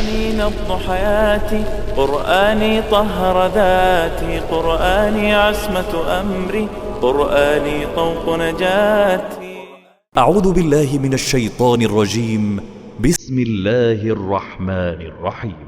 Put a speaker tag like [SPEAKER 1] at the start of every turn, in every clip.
[SPEAKER 1] قرآني نبض حياتي، قرآني طهر ذاتي، قرآني عصمة أمري، قرآني طوق نجاتي.
[SPEAKER 2] أعوذ بالله من الشيطان الرجيم. بسم الله الرحمن الرحيم.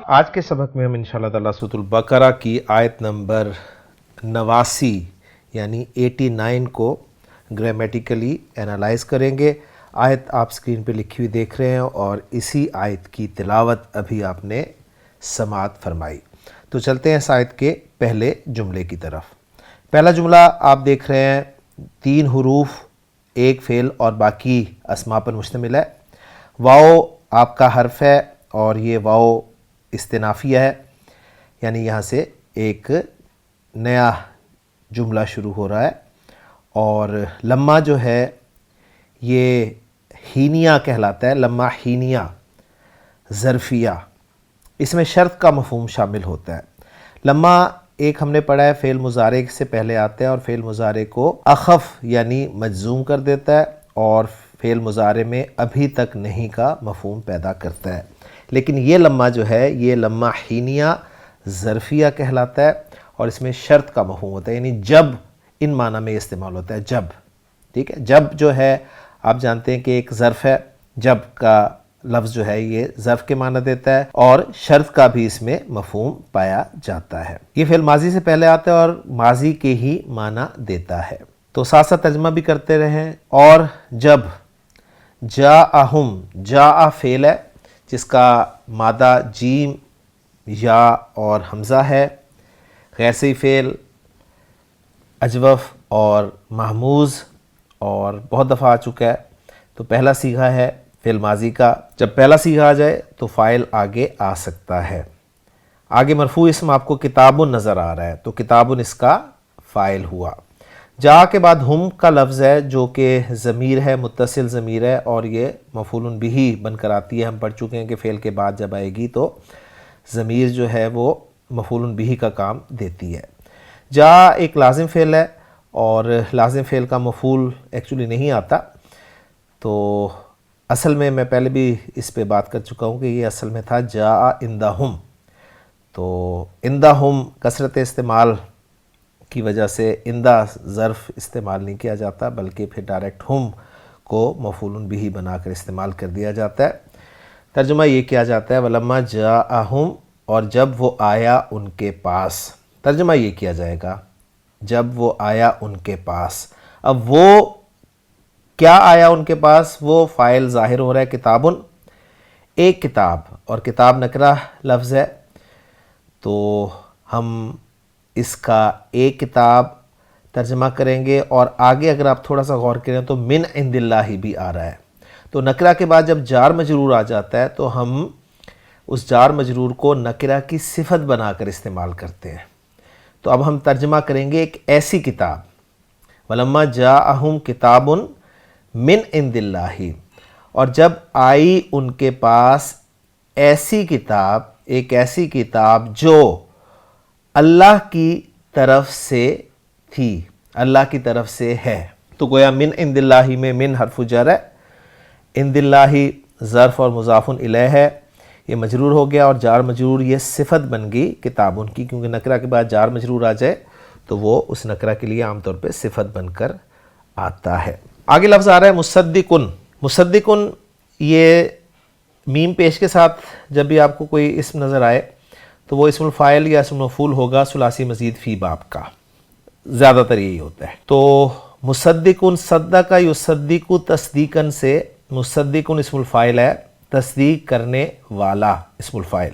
[SPEAKER 3] آج کے سبق میں ہم انشاءاللہ تعالیٰ سورۃ البقرہ کی آیت نمبر 89 یعنی 89 کو گرامیٹیکلی انالائز کریں گے. آیت آپ سکرین پہ لکھی ہوئی دیکھ رہے ہیں اور اسی آیت کی تلاوت ابھی آپ نے سماعت فرمائی. تو چلتے ہیں اس آیت کے پہلے جملے کی طرف. پہلا جملہ آپ دیکھ رہے ہیں 3 حروف، ایک فعل اور باقی اسماء پر مشتمل ہے. واو آپ کا حرف ہے اور یہ واو استنافیہ ہے، یعنی یہاں سے ایک نیا جملہ شروع ہو رہا ہے. اور لمہ جو ہے یہ ہینیہ کہلاتا ہے. لمہ ہینیہ ظرفیہ، اس میں شرط کا مفہوم شامل ہوتا ہے. لمہ ایک ہم نے پڑھا ہے فعل مضارع سے پہلے آتا ہے اور فعل مضارع کو اخف یعنی مجزوم کر دیتا ہے اور فعل مضارع میں ابھی تک نہیں کا مفہوم پیدا کرتا ہے. لیکن یہ لمہ جو ہے یہ لمہ حینیہ ظرفیہ کہلاتا ہے اور اس میں شرط کا مفہوم ہوتا ہے، یعنی جب ان معنی میں استعمال ہوتا ہے. جب، ٹھیک ہے، جب جو ہے آپ جانتے ہیں کہ ایک ظرف ہے. جب کا لفظ جو ہے یہ ظرف کے معنی دیتا ہے اور شرط کا بھی اس میں مفہوم پایا جاتا ہے. یہ فعل ماضی سے پہلے آتا ہے اور ماضی کے ہی معنی دیتا ہے. تو ساتھ ساتھ ترجمہ بھی کرتے رہیں. اور جب جاءہم، جاء فعل ہے جس کا مادہ جیم، یا اور حمزہ ہے. غیر صحیح فعل اجوف اور محموز اور بہت دفعہ آ چکا ہے. تو پہلا صیغہ ہے فعل ماضی کا. جب پہلا صیغہ آ جائے تو فاعل آگے آ سکتا ہے. آگے مرفوع اسم آپ کو کتابٌ نظر آ رہا ہے تو کتابٌ اس کا فاعل ہوا. جا کے بعد ہم کا لفظ ہے جو کہ ضمیر ہے، متصل ضمیر ہے اور یہ مفعول بہ بن کر آتی ہے. ہم پڑھ چکے ہیں کہ فعل کے بعد جب آئے گی تو ضمیر جو ہے وہ مفعول بہ کا کام دیتی ہے. جا ایک لازم فعل ہے اور لازم فعل کا مفعول ایکچولی نہیں آتا. تو اصل میں پہلے بھی اس پہ بات کر چکا ہوں کہ یہ اصل میں تھا جا عندہم. تو عندہم کثرت استعمال کی وجہ سے عندہ ظرف استعمال نہیں کیا جاتا بلکہ پھر ڈائریکٹ ہم کو مفعول بہ بنا کر استعمال کر دیا جاتا ہے. ترجمہ یہ کیا جاتا ہے وَلَمَّا جَاءَهُمْ، اور جب وہ آیا ان کے پاس. ترجمہ یہ کیا جائے گا جب وہ آیا ان کے پاس. اب وہ کیا آیا ان کے پاس، وہ فاعل ظاہر ہو رہا ہے کتابٌ، ایک کتاب، اور کتاب نکرہ لفظ ہے تو ہم اس کا ایک کتاب ترجمہ کریں گے. اور آگے اگر آپ تھوڑا سا غور کریں تو من عند اللہ بھی آ رہا ہے. تو نکرہ کے بعد جب جار مجرور آ جاتا ہے تو ہم اس جار مجرور کو نکرہ کی صفت بنا کر استعمال کرتے ہیں. تو اب ہم ترجمہ کریں گے ایک ایسی کتاب، وَلَمَّا جَاءَهُمْ کِتَابٌ من عند اللہ، اور جب آئی ان کے پاس ایسی کتاب، ایک ایسی کتاب جو اللہ کی طرف سے تھی، اللہ کی طرف سے ہے. تو گویا من عند اللہ میں من حرف جر ہے، عند اللہ ظرف اور مضاف الیہ ہے، یہ مجرور ہو گیا اور جار مجرور یہ صفت بن گئی کتابن کی، کیونکہ نکرہ کے بعد جار مجرور آ جائے تو وہ اس نکرہ کے لیے عام طور پہ صفت بن کر آتا ہے. آگے لفظ آ رہا ہے مصدقن. مصدقن یہ میم پیش کے ساتھ جب بھی آپ کو کوئی اسم نظر آئے تو وہ اسم الفاعل یا اسم مفعول ہوگا ثلاثی مزید فی باب کا، زیادہ تر یہی ہوتا ہے. تو مصدقن، صدق یصدق تصدیقاً سے مصدقن اسم الفاعل ہے، تصدیق کرنے والا اسم الفاعل،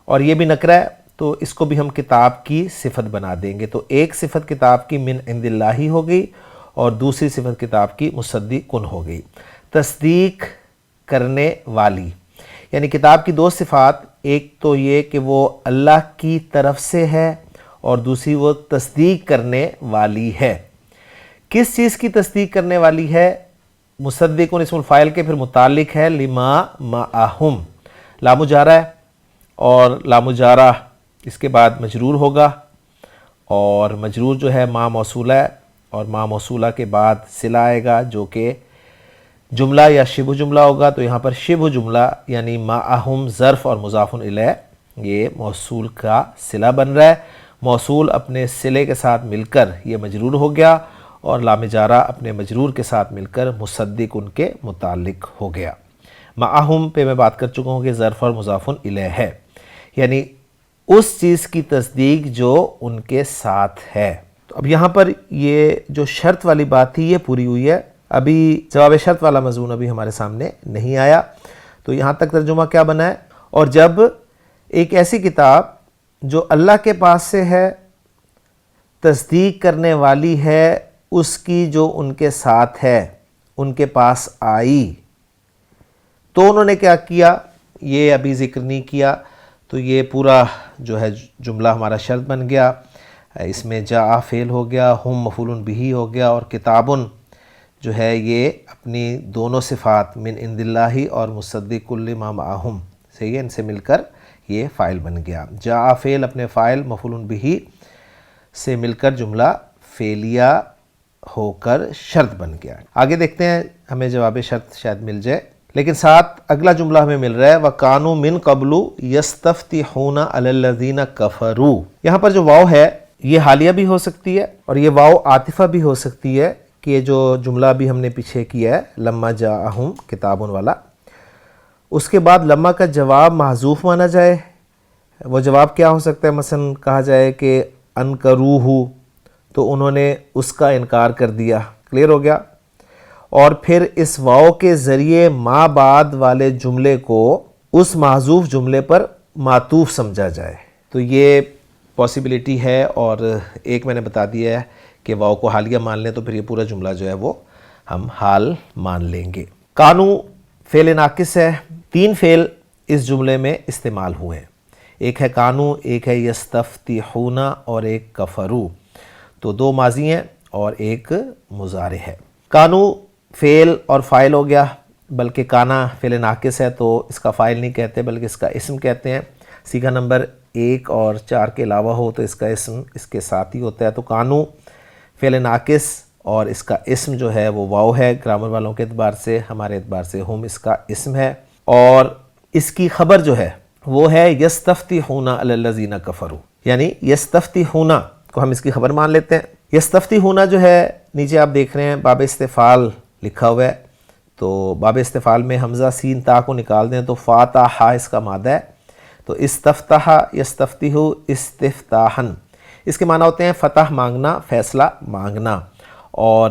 [SPEAKER 3] اور یہ بھی نکرہ ہے تو اس کو بھی ہم کتاب کی صفت بنا دیں گے. تو ایک صفت کتاب کی من عند اللہ ہو گئی اور دوسری صفت کتاب کی مصدقن ہو گئی. تصدیق کرنے والی، یعنی کتاب کی دو صفات، ایک تو یہ کہ وہ اللہ کی طرف سے ہے اور دوسری وہ تصدیق کرنے والی ہے۔ کس چیز کی تصدیق کرنے والی ہے؟ مصدقون اسم الفاعل کے پھر متعلق ہے لما معہم، لام جارہ ہے اور لام جارہ اس کے بعد مجرور ہوگا، اور مجرور جو ہے ما موصولہ ہے، اور ما موصولہ کے بعد صلہ آئے گا جو کہ جملہ یا شبہ جملہ ہوگا۔ تو یہاں پر شبہ جملہ یعنی معہم ظرف اور مضاف الیہ یہ موصول کا صلہ بن رہا ہے۔ موصول اپنے صلے کے ساتھ مل کر یہ مجرور ہو گیا، اور لام جارہ اپنے مجرور کے ساتھ مل کر مصدق ان کے متعلق ہو گیا۔ معہم پہ میں بات کر چکا ہوں کہ ظرف اور مضاف الیہ ہے، یعنی اس چیز کی تصدیق جو ان کے ساتھ ہے۔ تو اب یہاں پر یہ جو شرط والی بات تھی یہ پوری ہوئی ہے، ابھی جواب شرط والا مضمون ابھی ہمارے سامنے نہیں آیا۔ تو یہاں تک ترجمہ کیا بنا ہے؟ اور جب ایک ایسی کتاب جو اللہ کے پاس سے ہے، تصدیق کرنے والی ہے اس کی جو ان کے ساتھ ہے، ان کے پاس آئی، تو انہوں نے کیا کیا یہ ابھی ذکر نہیں کیا، تو یہ پورا جو ہے جملہ ہمارا شرط بن گیا۔ اس میں جاء فعل ہو گیا، ہم مفعول بہ ہو گیا، اور کتابن جو ہے یہ اپنی دونوں صفات من عند اللہ اور مصدق لما معہم سے ان سے مل کر یہ فاعل بن گیا۔ جاء فعل اپنے فاعل مفعول بہ سے مل کر جملہ فعلیہ ہو کر شرط بن گیا۔ آگے دیکھتے ہیں، ہمیں جواب شرط شاید مل جائے، لیکن ساتھ اگلا جملہ ہمیں مل رہا ہے وَكَانُوا مِن قَبْلُ يَسْتَفْتِحُونَ عَلَى الَّذِينَ كَفَرُوا۔ یہاں پر جو واو ہے یہ حالیہ بھی ہو سکتی ہے اور یہ واو عاطفہ بھی ہو سکتی ہے، کہ یہ جو جملہ بھی ہم نے پیچھے کیا ہے لما جاءہم کتابن والا، اس کے بعد لما کا جواب محذوف مانا جائے۔ وہ جواب کیا ہو سکتا ہے؟ مثلا کہا جائے کہ انکروہ، تو انہوں نے اس کا انکار کر دیا، کلیئر ہو گیا، اور پھر اس واو کے ذریعے ما بعد والے جملے کو اس محذوف جملے پر معطوف سمجھا جائے، تو یہ پاسبلٹی ہے۔ اور ایک میں نے بتا دیا ہے کہ واو کو حالیہ مان لیں تو پھر یہ پورا جملہ جو ہے وہ ہم حال مان لیں گے۔ کانو فعل ناقص ہے، تین فعل اس جملے میں استعمال ہوئے ہیں، ایک ہے کانو، ایک ہے یستفتحون اور ایک کفرو، تو دو ماضی ہیں اور ایک مضارع ہے۔ کانو فعل اور فاعل ہو گیا، بلکہ کانا فعل ناقص ہے تو اس کا فاعل نہیں کہتے بلکہ اس کا اسم کہتے ہیں۔ صیغہ نمبر 1 اور 4 کے علاوہ ہو تو اس کا اسم اس کے ساتھ ہی ہوتا ہے۔ تو کانو فعل ناقص اور اس کا اسم جو ہے وہ واو ہے، گرامر والوں کے اعتبار سے، ہمارے اعتبار سے ہم اس کا اسم ہے، اور اس کی خبر جو ہے وہ ہے یستفتحون علی الذین کفروا، یعنی یستفتحون کو ہم اس کی خبر مان لیتے ہیں۔ یستفتحون جو ہے نیچے آپ دیکھ رہے ہیں باب استفعال لکھا ہوا ہے، تو باب استفعال میں حمزہ سین تا کو نکال دیں تو فاتح اس کا مادہ ہے، تو استفتح یستفتح استفتاحن، اس کے معنی ہوتے ہیں فتح مانگنا، فیصلہ مانگنا۔ اور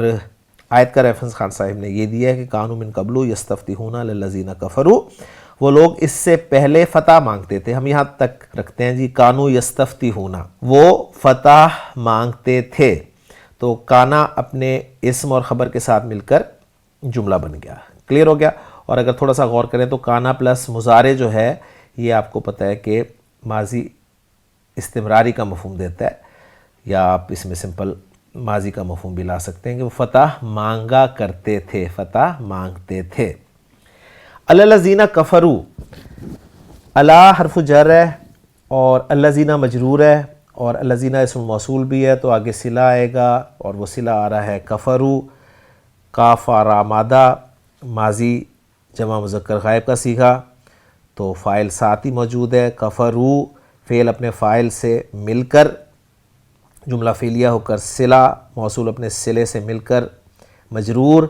[SPEAKER 3] آیت کا ریفرنس خان صاحب نے یہ دیا ہے کہ کانوا من قبل یستفتحون علی الذین کفروا، وہ لوگ اس سے پہلے فتح مانگتے تھے۔ ہم یہاں تک رکھتے ہیں جی کانوا یستفتحون، وہ فتح مانگتے تھے، تو کانا اپنے اسم اور خبر کے ساتھ مل کر جملہ بن گیا، کلیئر ہو گیا۔ اور اگر تھوڑا سا غور کریں تو کانا پلس مضارع جو ہے یہ آپ کو پتہ ہے کہ ماضی استمراری کا مفہوم دیتا ہے، یا آپ اس میں سمپل ماضی کا مفہوم بھی لا سکتے ہیں کہ وہ فتح مانگا کرتے تھے، فتح مانگتے تھے۔ علی الذین کفروا، علی حرف جر ہے اور الذین مجرور ہے، اور الذین اسم موصول بھی ہے، تو آگے صلہ آئے گا، اور وہ صلہ آ رہا ہے کفروا، کاف را مادہ، ماضی جمع مذکر غائب کا صیغہ، تو فاعل ساتھ ہی موجود ہے، کفروا فعل اپنے فاعل سے مل کر جملہ فعلیہ ہو کر صلہ موصول اپنے صلے سے مل کر مجرور،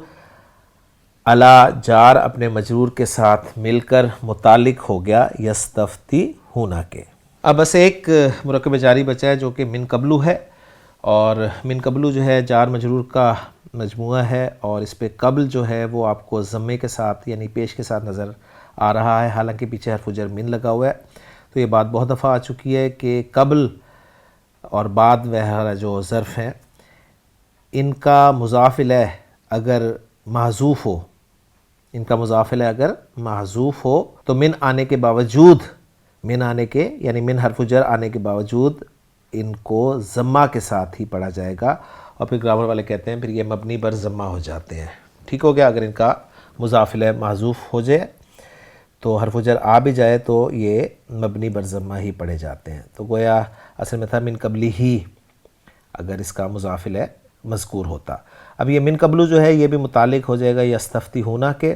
[SPEAKER 3] علی جار اپنے مجرور کے ساتھ مل کر متعلق ہو گیا یستفتحون کے۔ اب بس ایک مرکب جاری بچا ہے جو کہ من قبلو ہے، اور من قبلو جو ہے جار مجرور کا مجموعہ ہے، اور اس پہ قبل جو ہے وہ آپ کو ضمے کے ساتھ یعنی پیش کے ساتھ نظر آ رہا ہے، حالانکہ پیچھے حرف جر من لگا ہوا ہے۔ تو یہ بات بہت دفعہ آ چکی ہے کہ قبل اور بعد وغیرہ جو ظرف ہیں ان کا مضاف الیہ اگر محذوف ہو ان کا مضاف الیہ اگر محذوف ہو تو من آنے کے باوجود، من آنے کے یعنی من حرف جر آنے کے باوجود ان کو ضمہ کے ساتھ ہی پڑھا جائے گا، اور پھر گرامر والے کہتے ہیں پھر یہ مبنی بر ضمہ ہو جاتے ہیں. ٹھیک ہو گیا. اگر ان کا مضاف الیہ محذوف ہو جائے تو حرف جر آ بھی جائے تو یہ مبنی بر ضمہ ہی پڑھے جاتے ہیں. تو گویا اصل میں تھا من قبلی ہی اگر اس کا مضاف الیہ مذکور ہوتا. اب یہ من قبلو جو ہے یہ بھی متعلق ہو جائے گا یستفتحون کے.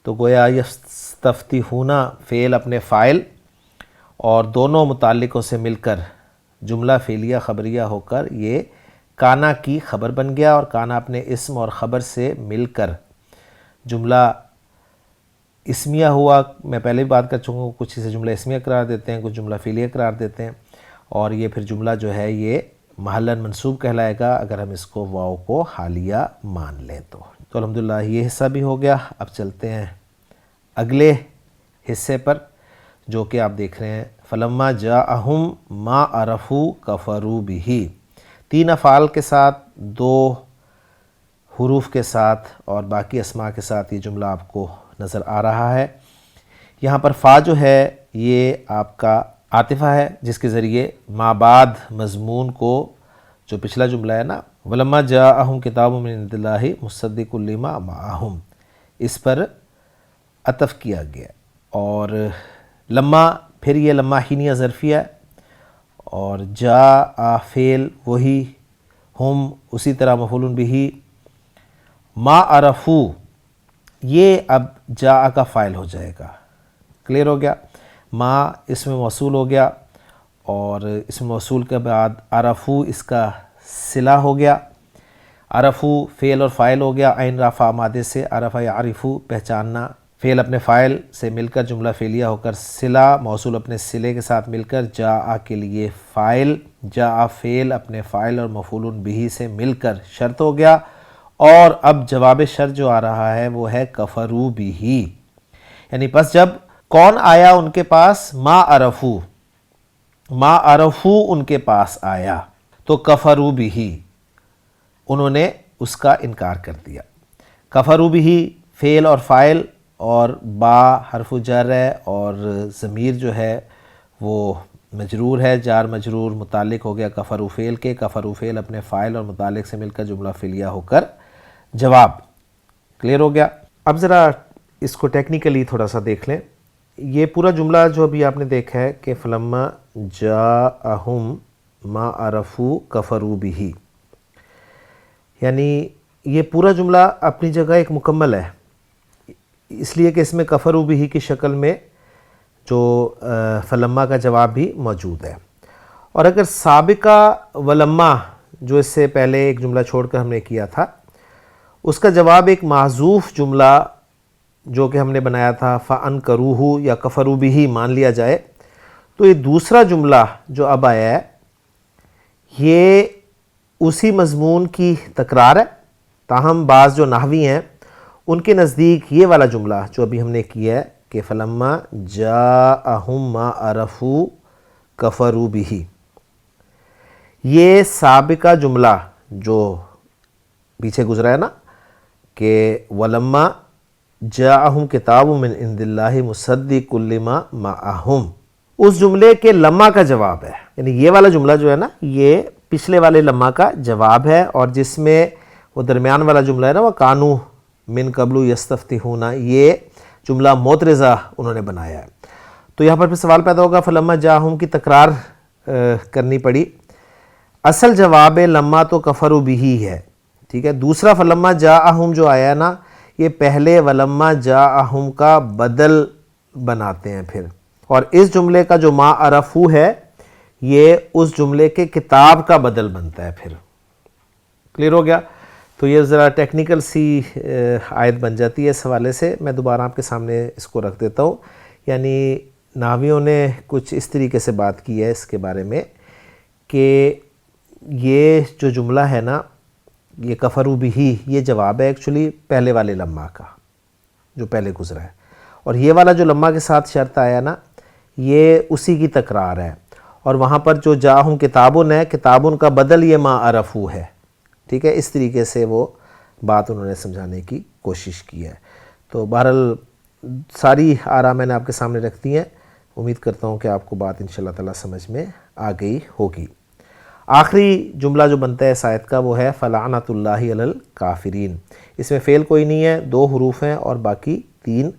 [SPEAKER 3] تو گویا یستفتحون فعل اپنے فاعل اور دونوں متعلقوں سے مل کر جملہ فعلیہ خبریہ ہو کر یہ کانا کی خبر بن گیا، اور کانا اپنے اسم اور خبر سے مل کر جملہ اسمیہ ہوا. میں پہلے بھی بات کر چکا ہوں، کچھ اسے جملہ اسمیہ قرار دیتے ہیں، کچھ جملہ فعلیہ قرار دیتے ہیں، اور یہ پھر جملہ جو ہے یہ محلاً منصوب کہلائے گا اگر ہم اس کو واو کو حالیہ مان لیں تو. الحمدللہ یہ حصہ بھی ہو گیا. اب چلتے ہیں اگلے حصے پر جو کہ آپ دیکھ رہے ہیں فلما جاءہم ما عرفوا کفروا بہ. 3 افعال کے ساتھ، 2 حروف کے ساتھ اور باقی اسماء کے ساتھ یہ جملہ آپ کو نظر آ رہا ہے. یہاں پر فا جو ہے یہ آپ کا عاطفہ ہے جس کے ذریعے ما بعد مضمون کو، جو پچھلا جملہ ہے نا ولما جاءہم کتاب من عند اللہ مصدق لما معہم، اس پر عطف کیا گیا. اور لما پھر یہ لما حینیہ ظرفیہ ہے، اور جاء فعل وہی، ہم اسی طرح مفعول بہ، ما عرفو یہ اب جاء کا فاعل ہو جائے گا. کلیئر ہو گیا. ما اسم موصول ہو گیا، اور اسم موصول کے بعد عرفو اس کا صلہ ہو گیا. عرفو فعل اور فاعل ہو گیا عین رافع مادے سے. عرفہ یعرفو پہچاننا، فعل اپنے فاعل سے مل کر جملہ فعلیہ ہو کر صلہ موصول اپنے صلے کے ساتھ مل کر جاء کے لیے فاعل، جاء فعل اپنے فاعل اور مفعول بہ سے مل کر شرط ہو گیا. اور اب جواب شرط جو آ رہا ہے وہ ہے کفروا بہ، یعنی پس جب کون آیا ان کے پاس؟ ما عرفو، ما عرفو ان کے پاس آیا تو کفروا بہ انہوں نے اس کا انکار کر دیا. کفروا بہ فعل اور فاعل اور با حرف جر ہے، اور ضمیر جو ہے وہ مجرور ہے، جار مجرور متعلق ہو گیا کفروا فعل کے. کفروا فعل اپنے فاعل اور متعلق سے مل کر جملہ فعلیہ ہو کر جواب. کلیئر ہو گیا. اب ذرا اس کو ٹیکنیکلی تھوڑا سا دیکھ لیں. یہ پورا جملہ جو ابھی آپ نے دیکھا ہے کہ فلما جاءہم ما عرفوا کفروا بہ، یعنی یہ پورا جملہ اپنی جگہ ایک مکمل ہے، اس لیے کہ اس میں کفروا بہ کی شکل میں جو فلما کا جواب بھی موجود ہے. اور اگر سابقہ ولما جو اس سے پہلے ایک جملہ چھوڑ کر ہم نے کیا تھا، اس کا جواب ایک محذوف جملہ جو کہ ہم نے بنایا تھا فَأَنْكَرُوهُ یا كَفَرُوا بِهِ مان لیا جائے، تو یہ دوسرا جملہ جو اب آیا ہے یہ اسی مضمون کی تکرار ہے. تاہم بعض جو نحوی ہیں ان کے نزدیک یہ والا جملہ جو ابھی ہم نے کیا ہے کہ فلما جاءہم ما عرفوا کفروا بہ، یہ سابقہ جملہ جو پیچھے گزرا ہے نا کہ ولما جاءہم کتاب من عند اللہ مصدق لما معہم، اس جملے کے لما کا جواب ہے. یعنی یہ والا جملہ جو ہے نا یہ پچھلے والے لما کا جواب ہے، اور جس میں وہ درمیان والا جملہ ہے نا وہ کانو من قبل یستفتحون، یہ جملہ معترضہ انہوں نے بنایا ہے. تو یہاں پر پھر سوال پیدا ہوگا فلما جاءہم کی تکرار کرنی پڑی. اصل جواب لما تو کفروا بہ ہے، ٹھیک ہے. دوسرا فلما جاءہم جو آیا ہے نا یہ پہلے ولما جاءہم کا بدل بناتے ہیں پھر، اور اس جملے کا جو ما عرفو ہے یہ اس جملے کے کتاب کا بدل بنتا ہے پھر. کلیئر ہو گیا. تو یہ ذرا ٹیکنیکل سی آیت بن جاتی ہے. اس حوالے سے میں دوبارہ آپ کے سامنے اس کو رکھ دیتا ہوں. یعنی نحویوں نے کچھ اس طریقے سے بات کی ہے اس کے بارے میں کہ یہ جو جملہ ہے نا یہ کفروا بہ یہ جواب ہے ایکچولی پہلے والے لما کا جو پہلے گزرا ہے، اور یہ والا جو لما کے ساتھ شرط آیا نا یہ اسی کی تکرار ہے. اور وہاں پر جو جاءہم کتابن ہے، کتابن کا بدل یہ ما عرفو ہے، ٹھیک ہے. اس طریقے سے وہ بات انہوں نے سمجھانے کی کوشش کی ہے. تو بہرحال ساری آراء میں نے آپ کے سامنے رکھ دی ہیں، امید کرتا ہوں کہ آپ کو بات انشاءاللہ تعالیٰ سمجھ میں آ گئی ہوگی۔ آخری جملہ جو بنتا ہے اس آیت کا وہ ہے فَلَعْنَةُ اللَّهِ عَلَى الْكَافِرِينَ۔ اس میں فعل کوئی نہیں ہے، 2 حروف ہیں اور باقی 3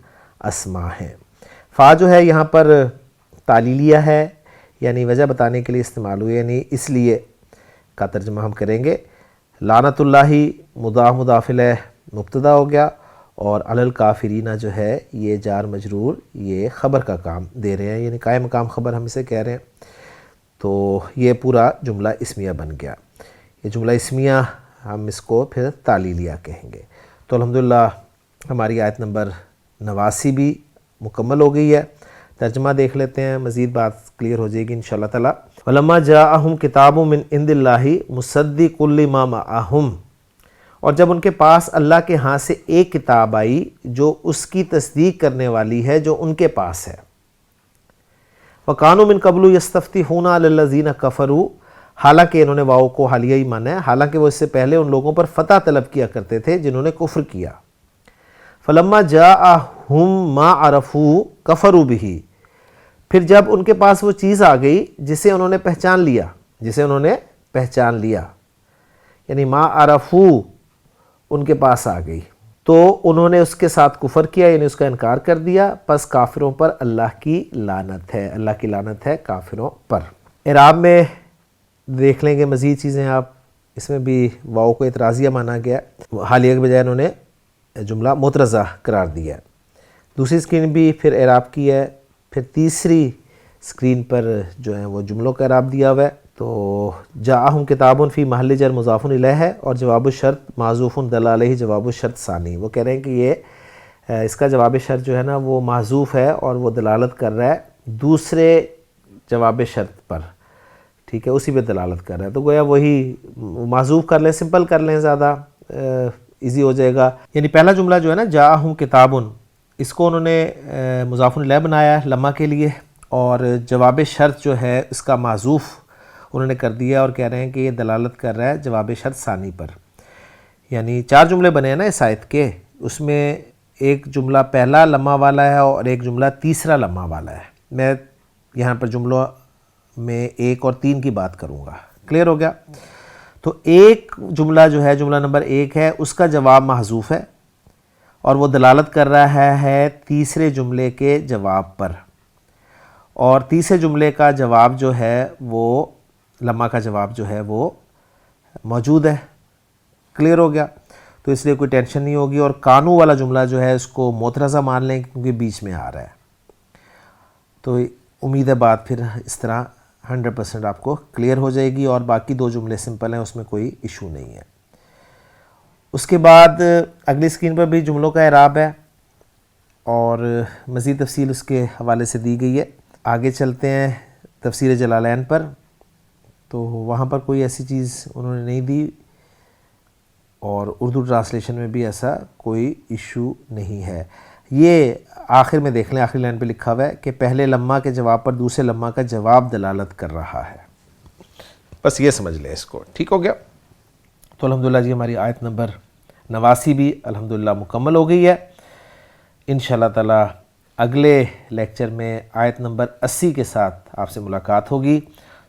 [SPEAKER 3] اسماء ہیں۔ فا جو ہے یہاں پر تعلیلیہ ہے، یعنی وجہ بتانے کے لیے استعمال ہوئی، یعنی اس لیے کا ترجمہ ہم کریں گے۔ لعنت اللہ مضاف الیہ مبتدا ہو گیا، اور علی الکافرین جو ہے یہ جار مجرور، یہ خبر کا کام دے رہے ہیں، یعنی قائم مقام خبر ہم اسے کہہ رہے ہیں۔ تو یہ پورا جملہ اسمیہ بن گیا۔ یہ جملہ اسمیہ ہم اس کو پھر تعلیلیہ کہیں گے۔ تو الحمدللہ ہماری آیت نمبر 89 بھی مکمل ہو گئی ہے۔ ترجمہ دیکھ لیتے ہیں، مزید بات کلیئر ہو جائے گی انشاءاللہ تعالی۔ وَلَمَّا جَاءَهُمْ كِتَابٌ مِّنْ عِنْدِ اللَّهِ مُصَدِّقٌ لِّمَا مَعَهُمْ، اور جب ان کے پاس اللہ کے ہاں سے ایک کتاب آئی جو اس کی تصدیق کرنے والی ہے جو ان کے پاس ہے۔ وَكَانُوا مِن قَبْلُ يَسْتَفْتِحُونَ عَلَى الَّذِينَ كَفَرُوا، حالانکہ انہوں نے واؤ کو حالیہ ہی مانا ہے، حالانکہ وہ اس سے پہلے ان لوگوں پر فتح طلب کیا کرتے تھے جنہوں نے کفر کیا۔ فَلَمَّا جَاءَهُمْ مَا عَرَفُوا كَفَرُوا بِهِ، پھر جب ان کے پاس وہ چیز آ گئی جسے انہوں نے پہچان لیا، یعنی ما عرفو ان کے پاس آ گئی، تو انہوں نے اس کے ساتھ کفر کیا، یعنی اس کا انکار کر دیا، پس کافروں پر اللہ کی لعنت ہے کافروں پر۔ اعراب میں دیکھ لیں گے مزید چیزیں آپ، اس میں بھی واؤ کو اعتراضیہ مانا گیا، حالیہ کے بجائے انہوں نے جملہ معترضہ قرار دیا ہے۔ دوسری اسکرین بھی پھر اعراب کی ہے، پھر تیسری اسکرین پر جو ہے وہ جملوں کا اعراب دیا ہوا ہے۔ تو جاءہم کتاب فی محل جر مضاف الیہ ہے، اور جواب الشرط معذوف دل علیہ جواب الشرط ثانی۔ وہ کہہ رہے ہیں کہ یہ اس کا جواب شرط جو ہے نا وہ معذوف ہے اور وہ دلالت کر رہا ہے دوسرے جواب شرط پر، ٹھیک ہے، اسی پہ دلالت کر رہا ہے۔ تو گویا وہی معذوف کر لیں، سمپل کر لیں، زیادہ ایزی ہو جائے گا۔ یعنی پہلا جملہ جو ہے نا جاءہم کتاب، اس کو انہوں نے مضاف الیہ بنایا ہے لمحہ کے لیے، اور جواب شرط جو ہے اس کا معذوف انہوں نے کر دیا، اور کہہ رہے ہیں کہ یہ دلالت کر رہا ہے جواب شرط ثانی پر۔ یعنی 4 جملے بنے ہیں نا اس آیت کے، اس میں ایک جملہ پہلا لمحہ والا ہے اور ایک جملہ تیسرا لمحہ والا ہے۔ میں یہاں پر جملوں میں 1 اور 3 کی بات کروں گا، کلیئر ہو گیا؟ تو ایک جملہ جو ہے جملہ نمبر 1 ہے، اس کا جواب محذوف ہے اور وہ دلالت کر رہا ہے تیسرے جملے کے جواب پر، اور تیسرے جملے کا جواب جو ہے وہ لمحہ کا جواب جو ہے وہ موجود ہے، کلیئر ہو گیا؟ تو اس لیے کوئی ٹینشن نہیں ہوگی۔ اور کانو والا جملہ جو ہے اس کو معترضہ مان لیں کیونکہ بیچ میں آ رہا ہے۔ تو امید ہے بات پھر اس طرح 100% آپ کو کلیئر ہو جائے گی، اور باقی 2 جملے سمپل ہیں، اس میں کوئی ایشو نہیں ہے۔ اس کے بعد اگلی اسکرین پر بھی جملوں کا اعراب ہے اور مزید تفصیل اس کے حوالے سے دی گئی ہے۔ آگے چلتے ہیں تفسیر جلالین پر، تو وہاں پر کوئی ایسی چیز انہوں نے نہیں دی، اور اردو ٹرانسلیشن میں بھی ایسا کوئی ایشو نہیں ہے۔ یہ آخر میں دیکھ لیں، آخری لائن پہ لکھا ہوا ہے کہ پہلے لمحہ کے جواب پر دوسرے لمحہ کا جواب دلالت کر رہا ہے، بس یہ سمجھ لیں اس کو، ٹھیک ہو گیا؟ تو الحمدللہ جی ہماری آیت نمبر 89 بھی الحمدللہ مکمل ہو گئی ہے۔ انشاءاللہ تعالی اگلے لیکچر میں آیت نمبر 80 کے ساتھ آپ سے ملاقات ہوگی۔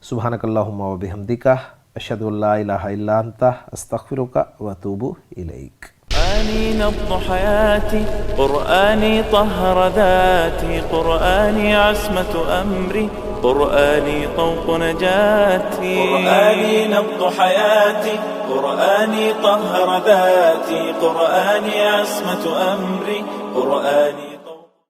[SPEAKER 3] سبحانک اللہم و بحمدک، اشہد ان لا الہ الا انت، استغفرک و اتوب الیک۔
[SPEAKER 1] قرآني نبض حياتي، قرآني طهر ذاتي، قرآني عصمة أمري، قرآني طوق نجاتي. قرآني نبض حياتي، قرآني طهر ذاتي، قرآني عصمة أمري، قرآني